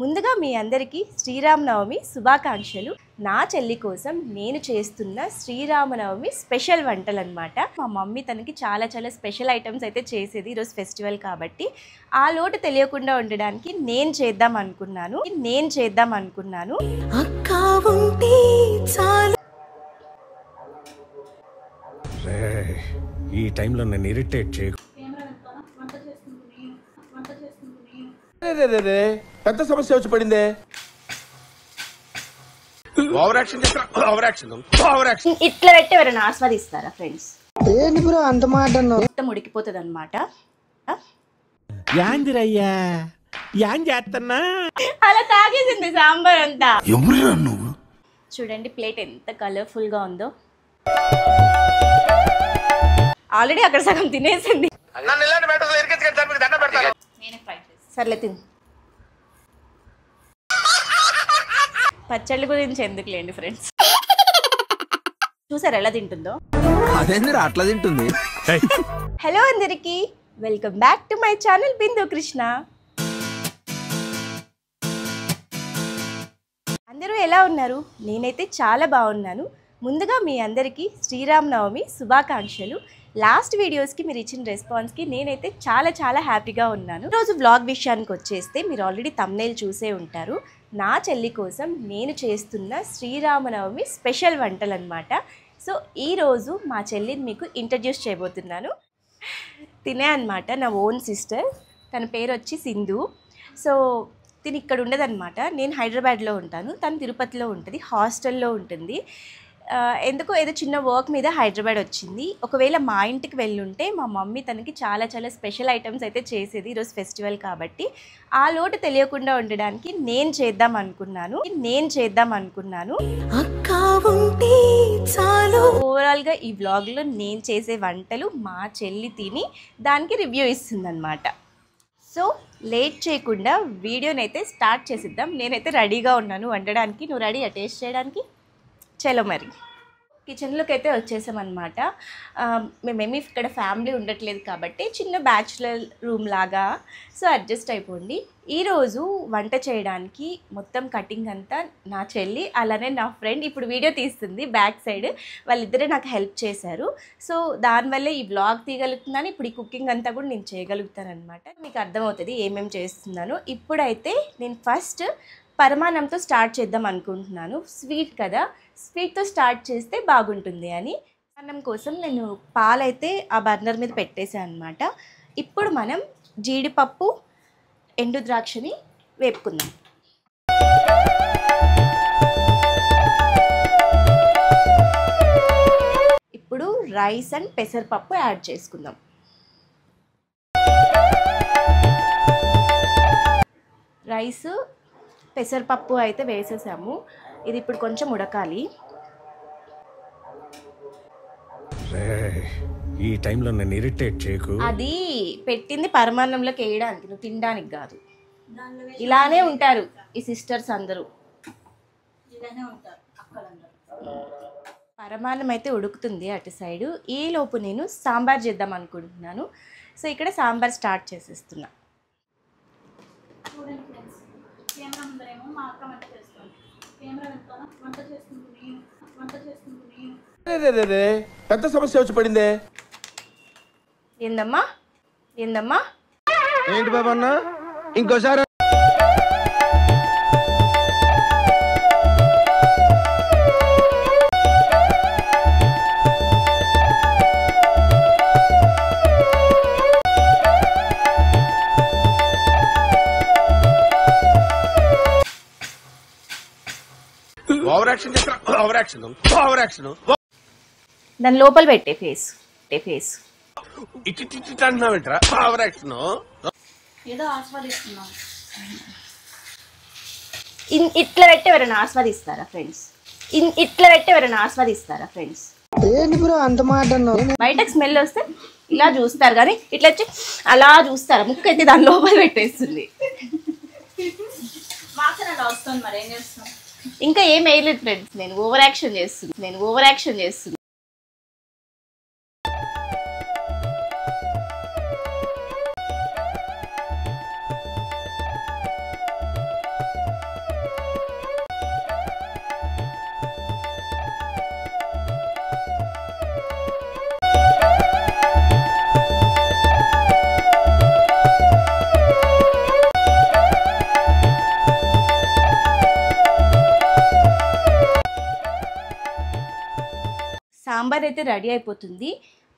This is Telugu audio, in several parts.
ముందుగా మీ అందరికీ శ్రీరామనవమి శుభాకాంక్షలు. నా చెల్లి కోసం నేను చేస్తున్న శ్రీరామనవమి స్పెషల్ వంటలు అన్నమాట. మా మమ్మీ తనకి చాలా స్పెషల్ ఐటమ్స్ అయితే చేసేది ఈరోజు ఫెస్టివల్ కాబట్టి ఆ లోటు తెలియకుండా ఉండడానికి నేను చేద్దాం అనుకున్నాను. ఈ టైంలో నన్ను ఇరిటేట్ చేయకు. పెద్ద సమస్య వచ్చి పడిందే. ఇట్లా పెట్టి ఎవరైనా ఆస్వాదిస్తారా ఫ్రెండ్స్? ఏంటి బ్రో అంత మాట అన్నావు? మొత్తం ఉడికిపోతుంది అనమాట. యాందిరయ్యా యాన్ చేస్తున్నా అలా తాగేసింది సాంబార్ అంతా. ఎవరురా నువ్వు? చూడండి ప్లేట్ ఎంత కలర్ఫుల్ గా ఉందో. ఆల్రెడీ అక్కడ సగం తినేసింది. సర్లే తిను. పచ్చళ్ళ గురించి ఎందుకులేండి ఫ్రెండ్స్. చూసారు ఎలా తింటుందో? అదేందిరా అట్లా తింటుంది? హలో అందరికి, welcome back to my channel Bindu Krishna. అందరూ ఎలా ఉన్నారు? నేనైతే చాలా బాగున్నాను. ముందుగా మీ అందరికీ శ్రీరామనవమి శుభాకాంక్షలు. లాస్ట్ వీడియోస్కి మీరు ఇచ్చిన రెస్పాన్స్కి నేనైతే చాలా హ్యాపీగా ఉన్నాను. ఈరోజు వ్లాగ్ విషయానికి వచ్చేస్తే మీరు ఆల్రెడీ థంబ్నెయిల్ చూసే ఉంటారు. నా చెల్లి కోసం నేను చేస్తున్న శ్రీరామనవమి స్పెషల్ వంటలు అన్నమాట. సో ఈరోజు మా చెల్లిని మీకు ఇంట్రడ్యూస్ చేయబోతున్నాను. తినే అన్నమాట, నా ఓన్ సిస్టర్. తన పేరు వచ్చి సింధు. సో తిని ఇక్కడ ఉండదన్నమాట. నేను హైదరాబాద్లో ఉంటాను, తను తిరుపతిలో ఉంటుంది, హాస్టల్లో ఉంటుంది. ఎందుకో ఏదో చిన్న వర్క్ మీద హైదరాబాద్ వచ్చింది. ఒకవేళ మా ఇంటికి వెళ్ళుంటే మా మమ్మీ తనకి చాలా స్పెషల్ ఐటమ్స్ అయితే చేసేది ఈరోజు ఫెస్టివల్ కాబట్టి ఆ లోటు తెలియకుండా ఉండడానికి నేను చేద్దాం అనుకున్నాను. ఓవరాల్గా ఈ వ్లాగ్లో నేను చేసే వంటలు మా చెల్లి తిని దానికి రివ్యూ ఇస్తుందన్నమాట. సో లేట్ చేయకుండా వీడియోని అయితే స్టార్ట్ చేసిద్దాం. నేనైతే రెడీగా ఉన్నాను వండడానికి. నువ్వు రెడీ టేస్ట్ చేయడానికి? చలో మరి కిచెన్లోకి అయితే వచ్చేసామన్నమాట. మేమేమి ఇక్కడ ఫ్యామిలీ ఉండట్లేదు కాబట్టి చిన్న బ్యాచులర్ రూమ్ లాగా, సో అడ్జస్ట్ అయిపోండి. ఈరోజు వంట చేయడానికి మొత్తం కటింగ్ అంతా నా చెల్లి అలానే నా ఫ్రెండ్ ఇప్పుడు వీడియో తీస్తుంది బ్యాక్ సైడ్. వాళ్ళిద్దరే నాకు హెల్ప్ చేశారు. సో దానివల్లే ఈ వ్లాగ్ తీయగలుగుతున్నాను. ఇప్పుడు ఈ కుకింగ్ అంతా కూడా నేను చేయగలుగుతాను అనమాట. మీకు అర్థమవుతుంది ఏమేమి చేస్తున్నాను. ఇప్పుడైతే నేను ఫస్ట్ పరమాన్నంతో స్టార్ట్ చేద్దాం అనుకుంటున్నాను. స్వీట్ కదా, స్వీట్తో స్టార్ట్ చేస్తే బాగుంటుంది అని. అన్నం కోసం నేను పాలైతే ఆ బర్నర్ మీద పెట్టేసాను అనమాట. ఇప్పుడు మనం జీడిపప్పు ఎండు ద్రాక్షని వేపుకుందాం. ఇప్పుడు రైస్ అండ్ పెసరపప్పు యాడ్ చేసుకుందాం. రైస్ పెసరపప్పు అయితే వేసేసాము. ఇది ఇప్పుడు కొంచెం ఉడకాలి. ఈ టైంలో నన్ను ఇరిటేట్ చేయకు. అది పెట్టింది పరమాన్నంలోకి వేయడానికి, నువ్వు తినడానికి కాదు. ఇలానే ఉంటారు ఈ సిస్టర్స్ అందరూ. పరమాన్నం అయితే ఉడుకుతుంది అటు సైడు. ఈ లోపు నేను సాంబార్ చేద్దాం అనుకుంటున్నాను. సో ఇక్కడ సాంబార్ స్టార్ట్ చేసేస్తున్నా. పెద్ద సమస్య వచ్చి పడిందే. ఏందమ్మా ఏంటి బాబన్న ఇంకోసారి? దాని లోపల పెట్టే ఫేస్ ఇట్లా పెట్టి ఎవరైనా ఆస్వాదిస్తారా ఫ్రెండ్స్? ఏంటి బ్రో అంత మాట అన్నావు? బయటకు స్మెల్ వస్తే ఇలా చూస్తారు కానీ ఇట్లా వచ్చి అలా చూస్తారు. ముక్క అయితే దాని లోపల పెట్టేస్తుంది. ఇంకా ఏం వేయలేదు ఫ్రెండ్స్. నేను ఓవర్ యాక్షన్ చేస్తుంది. సాంబార్ అయితే రెడీ అయిపోతుంది.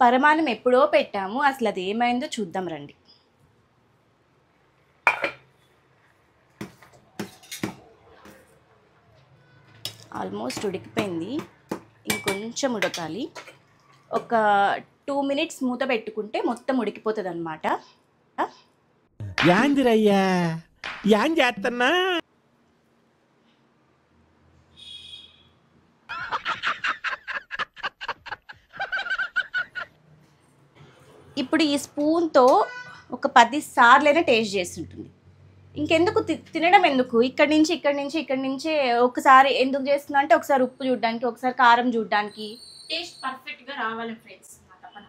పరమాన్నం ఎప్పుడో పెట్టాము, అసలు అది ఏమైందో చూద్దాం రండి. ఆల్మోస్ట్ ఉడికిపోయింది, ఇంకొంచెం ఉడకాలి. ఒక 2 minutes మూత పెట్టుకుంటే మొత్తం ఉడికిపోతుంది అనమాట. యాందిరయ్యా యాం చేస్తున్నా? ఇప్పుడు ఈ స్పూన్తో ఒక 10 సార్లైనా టేస్ట్ చేసి ఉంటుంది. ఇంకెందుకు తినడం ఎందుకు, ఇక్కడి నుంచి ఒకసారి ఎందుకు చేస్తున్నా అంటే ఒకసారి ఉప్పు చూడడానికి, ఒకసారి కారం చూడడానికి. టేస్ట్ పర్ఫెక్ట్గా రావాలి ఫ్రెండ్స్, నా తపన.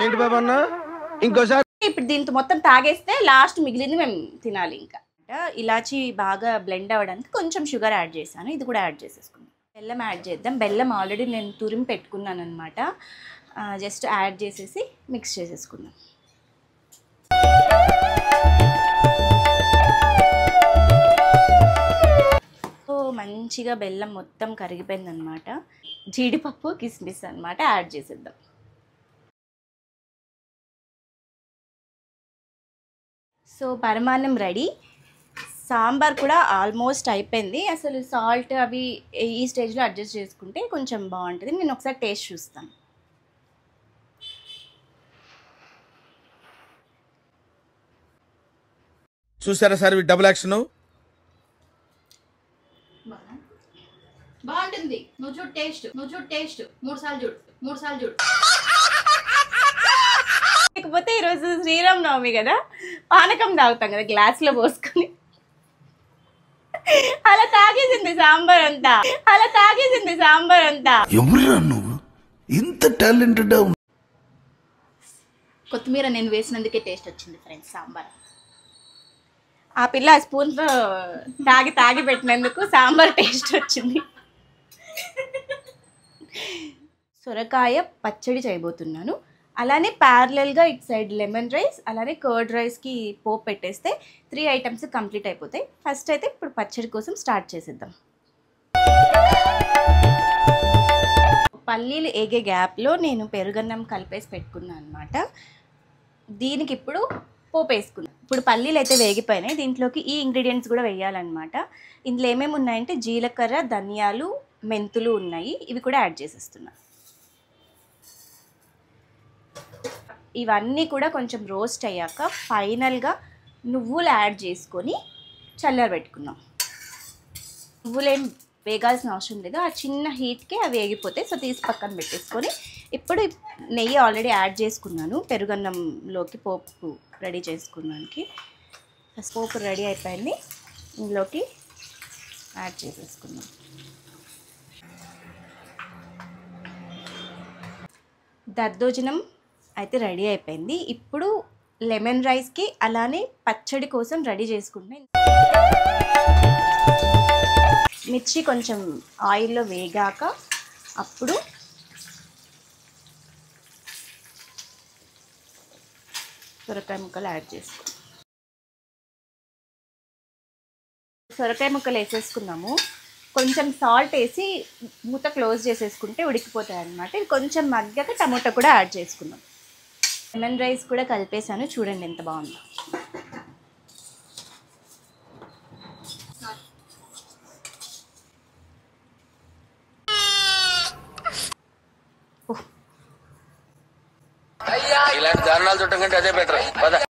ఏంటి బాబా అన్న ఇంకోసారి. ఇప్పుడు దీంతో మొత్తం తాగేస్తే లాస్ట్ మిగిలింది మేము తినాలి. ఇంకా ఇలాచి బాగా బ్లెండ్ అవ్వడానికి కొంచెం షుగర్ యాడ్ చేశాను, ఇది కూడా యాడ్ చేసేసుకుందాం. బెల్లం యాడ్ చేద్దాం. బెల్లం ఆల్రెడీ నేను తురిమి పెట్టుకున్నాను అనమాట. జస్ట్ యాడ్ చేసేసి మిక్స్ చేసేసుకుందాం. సో మంచిగా బెల్లం మొత్తం కరిగిపోయిందనమాట. జీడిపప్పు కిస్మిస్ అనమాట యాడ్ చేసేద్దాం. సో పరమాన్నం రెడీ. సాంబార్ కూడా ఆల్మోస్ట్ అయిపోయింది. అసలు సాల్ట్ అవి ఈ స్టేజ్లో అడ్జస్ట్ చేసుకుంటే కొంచెం బాగుంటుంది. నేను ఒకసారి టేస్ట్ చూస్తాను. చూసారా సార్ డబుల్ యాక్షన్? బాగుంటుంది. నువ్వు చూడు టేస్ట్, 3 సార్లు చూడు. లేకపోతే ఈరోజు శ్రీరామనవమి కదా, పానకం తాగుతాం కదా గ్లాస్లో పోసుకొని, అలా తాగేసింది సాంబార్ అంతా. ఎవరురా నువ్వు ఇంత టాలెంటెడ్? కొత్తిమీర నేను వేసినందుకే టేస్ట్ వచ్చింది ఫ్రెండ్స్ సాంబార్. ఆ పిల్ల స్పూన్తో తాగి పెట్టినందుకు సాంబార్ టేస్ట్ వచ్చింది. సొరకాయ పచ్చడి చేయబోతున్నాను. అలానే ప్యారలల్గా ఇటు సైడ్ లెమన్ రైస్, అలానే కర్డ్ రైస్కి పోపు పెట్టేస్తే 3 items కంప్లీట్ అయిపోతాయి. ఫస్ట్ అయితే ఇప్పుడు పచ్చడి కోసం స్టార్ట్ చేసేద్దాం. పల్లీలు ఏగే గ్యాప్లో నేను పెరుగన్నం కలిపేసి పెట్టుకున్నాను అనమాట. దీనికి ఇప్పుడు పోపు వేసుకున్నాను. ఇప్పుడు పల్లీలు అయితే వేగిపోయినాయి. దీంట్లోకి ఈ ఇంగ్రీడియంట్స్ కూడా వేయాలన్నమాట. ఇందులో ఏమేమి ఉన్నాయంటే జీలకర్ర, ధనియాలు, మెంతులు ఉన్నాయి. ఇవి కూడా యాడ్ చేసేస్తున్నాను. ఇవన్నీ కూడా కొంచెం రోస్ట్ అయ్యాక ఫైనల్గా నువ్వులు యాడ్ చేసుకొని చల్లారబెట్టుకుందాం. నువ్వులేం వేగాల్సిన అవసరం లేదు, ఆ చిన్న హీట్కే అవి వేగిపోతాయి. సో తీసి పక్కన పెట్టేసుకొని ఇప్పుడు నెయ్యి ఆల్రెడీ యాడ్ చేసుకున్నాను. పెరుగన్నంలోకి పోపు రెడీ చేసుకున్నానికి పోపు రెడీ అయిపోయింది. ఇందులోకి యాడ్ చేసేసుకున్నాం. దద్దోజనం అయితే రెడీ అయిపోయింది. ఇప్పుడు లెమన్ రైస్కి అలానే పచ్చడి కోసం రెడీ చేసుకుంటే మిర్చి కొంచెం ఆయిల్లో వేగాక అప్పుడు సొరకాయ ముక్కలు యాడ్ చేసుకో. సొరకాయ ముక్కలు వేసేసుకున్నాము. కొంచెం సాల్ట్ వేసి మూత క్లోజ్ చేసేసుకుంటే ఉడికిపోతాయి అన్నమాట. ఇది కొంచెం మగ్గాక టమాటో కూడా యాడ్ చేసుకున్నాం. లెమన్ రైస్ కూడా కలిపేసాను, చూడండి ఎంత బాగుందో.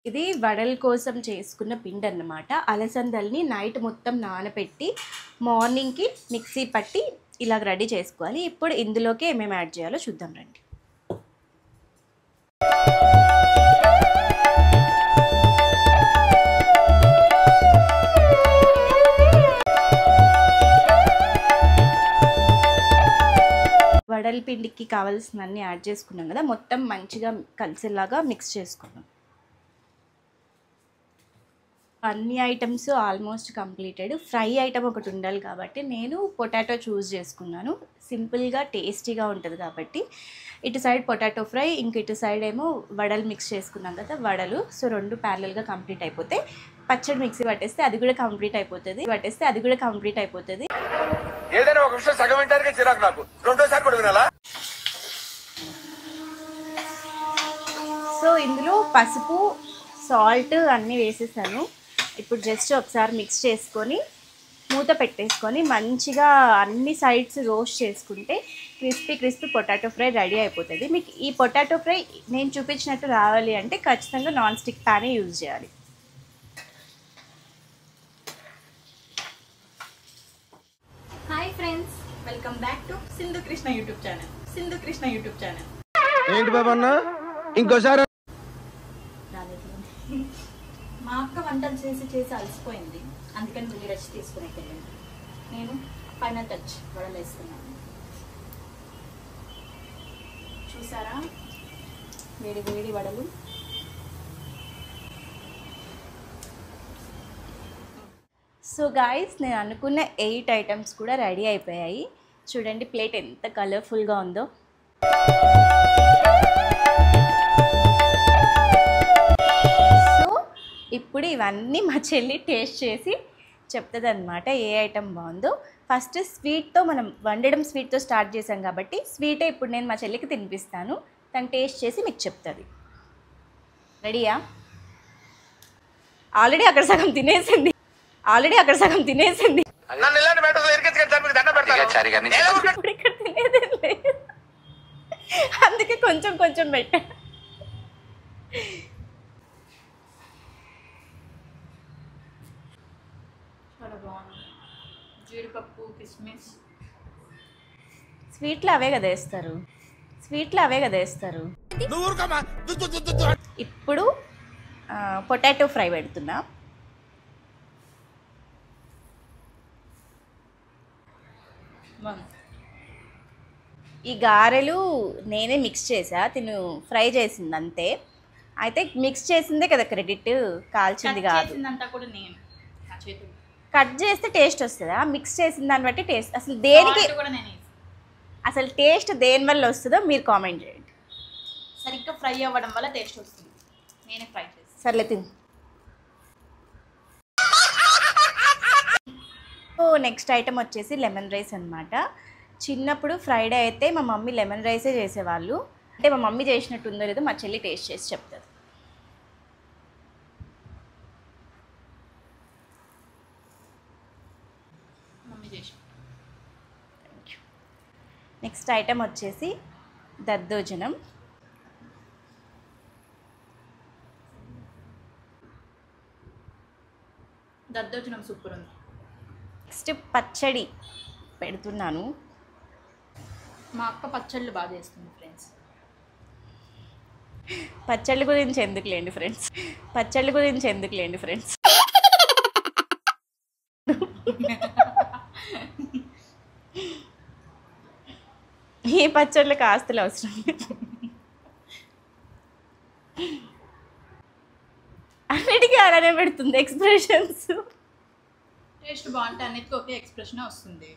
ఇది వడల కోసం చేసుకున్న పిండి అన్నమాట. అలసందల్ని నైట్ మొత్తం నానబెట్టి మార్నింగ్కి మిక్సీ పట్టి ఇలా రెడీ చేసుకోవాలి. ఇప్పుడు ఇందులోకి ఏమేమి యాడ్ చేయాలో చూద్దాం రండి. వడల పిండికి కావాల్సినవన్నీ యాడ్ చేసుకున్నాం కదా, మొత్తం మంచిగా కలిసేలాగా మిక్స్ చేసుకున్నాం. అన్ని items almost completed. Fry item ఒకటి ఉండాలి కాబట్టి నేను పొటాటో చూస్ చేసుకున్నాను. సింపుల్గా టేస్టీగా ఉంటుంది కాబట్టి. ఇటు సైడ్ పొటాటో ఫ్రై, ఇంక ఇటు సైడ్ ఏమో వడలు మిక్స్ చేసుకున్నాం కదా వడలు. సో 2 ప్యారలల్గా కంప్లీట్ అయిపోతే పచ్చడి మిక్సీ పట్టేస్తే అది కూడా కంప్లీట్ అయిపోతుంది. ఏదైనా ఒక విషయం సగం వింటానికి చిరాకు నాకు, రెండోసారి కూడా వినాలా? సో ఇందులో పసుపు, సాల్ట్ అన్నీ వేసేసాను. ఇప్పుడు జస్ట్ ఒకసారి మిక్స్ చేసుకొని మూత పెట్టేసుకొని మంచిగా అన్ని సైడ్స్ రోస్ట్ చేసుకుంటే క్రిస్పీ పొటాటో ఫ్రై రెడీ అయిపోతుంది. మీకు ఈ పొటాటో ఫ్రై నేను చూపించినట్టు రావాలి అంటే ఖచ్చితంగా నాన్ స్టిక్ ప్యానే యూజ్ చేయాలి. Hi friends, welcome back to Sindhu Krishna YouTube channel. ఏంటి బాబు అన్న ఇంకోసారి? మా అక్క వంటలు చేసి అలసిపోయింది, అందుకని వెళ్ళి రెస్ట్ తీసుకునే వెళ్ళింది. నేను ఫైనల్ టచ్ వడలు వేస్తున్నాను. చూసారా వేడి వేడి వడలు. సో గాయస్, నేను అనుకున్న 8 ఐటమ్స్ కూడా రెడీ అయిపోయాయి. చూడండి ప్లేట్ ఎంత కలర్ఫుల్గా ఉందో. సో ఇప్పుడు ఇవన్నీ మా చెల్లి టేస్ట్ చేసి చెప్తుంది అనమాట ఏ ఐటమ్ బాగుందో. ఫస్ట్ స్వీట్తో మనం వండడం స్వీట్తో స్టార్ట్ చేసాం కాబట్టి స్వీటే ఇప్పుడు నేను మా చెల్లికి తినిపిస్తాను. తను టేస్ట్ చేసి మీకు చెప్తుంది. రెడీయా? ఆల్రెడీ అక్కడ సగం తినేసింది. నన్ను ఇలాంటి మ్యాటర్స్ ఇరికించుకొని మీకు దండం పెడతాను. ఇప్పుడు ఇక్కడ తినేది లేదు, అందుకే కొంచెం పెట్టా. చాలా బాగుంది. జీడిపప్పు, కిస్మిస్. స్వీట్లో అవే కదా వేస్తారు. ఇప్పుడు పొటాటో ఫ్రై పెడుతున్నా. ఈ గారెలు నేనే మిక్స్ చేసా, తిను ఫ్రై చేసింది అంతే. అయితే మిక్స్ చేసిందే కదా క్రెడిట్, కాల్చింది కాదు. కూడా నేను నా చేతులు కట్ చేస్తే టేస్ట్ వస్తుందా? మిక్స్ చేసిన దాన్ని బట్టి టేస్ట్ అసలు దేనికి కూడా నేను అసలు టేస్ట్ దేని వల్ల వస్తుందో మీరు కామెంట్ చేయండి. సరిగ్గా ఫ్రై అవ్వడం వల్ల టేస్ట్ వస్తుంది. నేనే ఫ్రై చేస్తాను. సర్లే తిను. సో నెక్స్ట్ ఐటమ్ వచ్చేసి లెమన్ రైస్ అనమాట. చిన్నప్పుడు ఫ్రైడే అయితే మా మమ్మీ లెమన్ రైసే చేసేవాళ్ళు. అంటే మా మమ్మీ చేసినట్టు ఉందో లేదో మా చెల్లి టేస్ట్ చేసి చెప్తుంది. మమ్మీ చేసి. నెక్స్ట్ ఐటమ్ వచ్చేసి దద్దోజనం. దద్దోజనం సూపర్ ఉంది. నెక్స్ట్ పచ్చడి పెడుతున్నాను. మా అక్క పచ్చళ్ళు బాగా చేస్తుంది ఫ్రెండ్స్. పచ్చళ్ళ గురించి ఎందుకులేండి ఫ్రెండ్స్. ఈ పచ్చళ్ళకి ఆస్తులు అవసరం లేదు. అన్నిటికీ అలానే పెడుతుంది ఎక్స్ప్రెషన్స్. టేస్ట్ బాగుంటే అన్నిటికీ ఒకే ఎక్స్ప్రెషన్ వస్తుంది.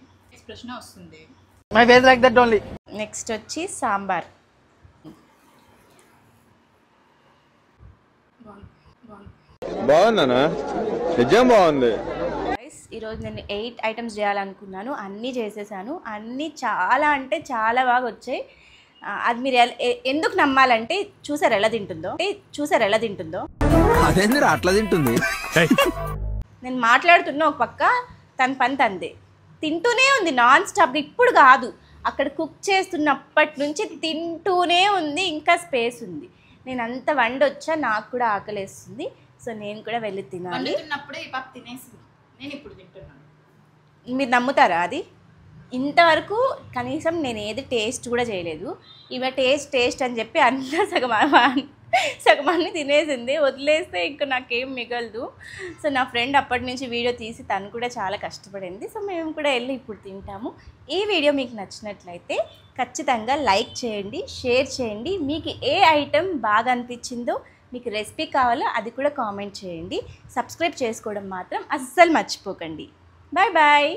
My face like that only. Next వచ్చి సాంబార్. బాగుందనా? నిజం బాగుంది. ఈరోజు నేను 8 ఐటమ్స్ చేయాలనుకున్నాను, అన్నీ చేసేసాను. అన్నీ చాలా అంటే చాలా బాగా వచ్చాయి. అది మీరు ఎందుకు నమ్మాలంటే చూసారు ఎలా తింటుందో. అదేందిరా అట్లా తింటుంది? నేను మాట్లాడుతున్నా ఒక పక్క, తన పని తందే తింటూనే ఉంది నాన్ స్టాప్. ఇప్పుడు కాదు, అక్కడ కుక్ చేస్తున్నప్పటి నుంచి తింటూనే ఉంది. ఇంకా స్పేస్ ఉంది. నేను అంత వండొచ్చా, నాకు కూడా ఆకలేస్తుంది. సో నేను కూడా వెళ్ళి తినాలి. ఈ పాప తినేసింది, నేను ఇప్పుడు తింటున్నాను. మీరు నమ్ముతారా? అది ఇంతవరకు కనీసం నేను ఏది టేస్ట్ కూడా చేయలేదు. ఇవ టేస్ట్ అని చెప్పి అంతా సగమాన్ని తినేసింది. వదిలేస్తే ఇంకా నాకేం మిగలదు. సో నా ఫ్రెండ్ అప్పటి నుంచి వీడియో తీసి తను కూడా చాలా కష్టపడింది. సో మేము కూడా వెళ్ళి ఇప్పుడు తింటాము. ఈ వీడియో మీకు నచ్చినట్లయితే ఖచ్చితంగా లైక్ చేయండి, షేర్ చేయండి. మీకు ఏ ఐటెం బాగా అనిపించిందో, మీకు రెసిపీ కావాలో అది కూడా కామెంట్ చేయండి. సబ్స్క్రైబ్ చేసుకోవడం మాత్రం అస్సలు మర్చిపోకండి. Bye bye.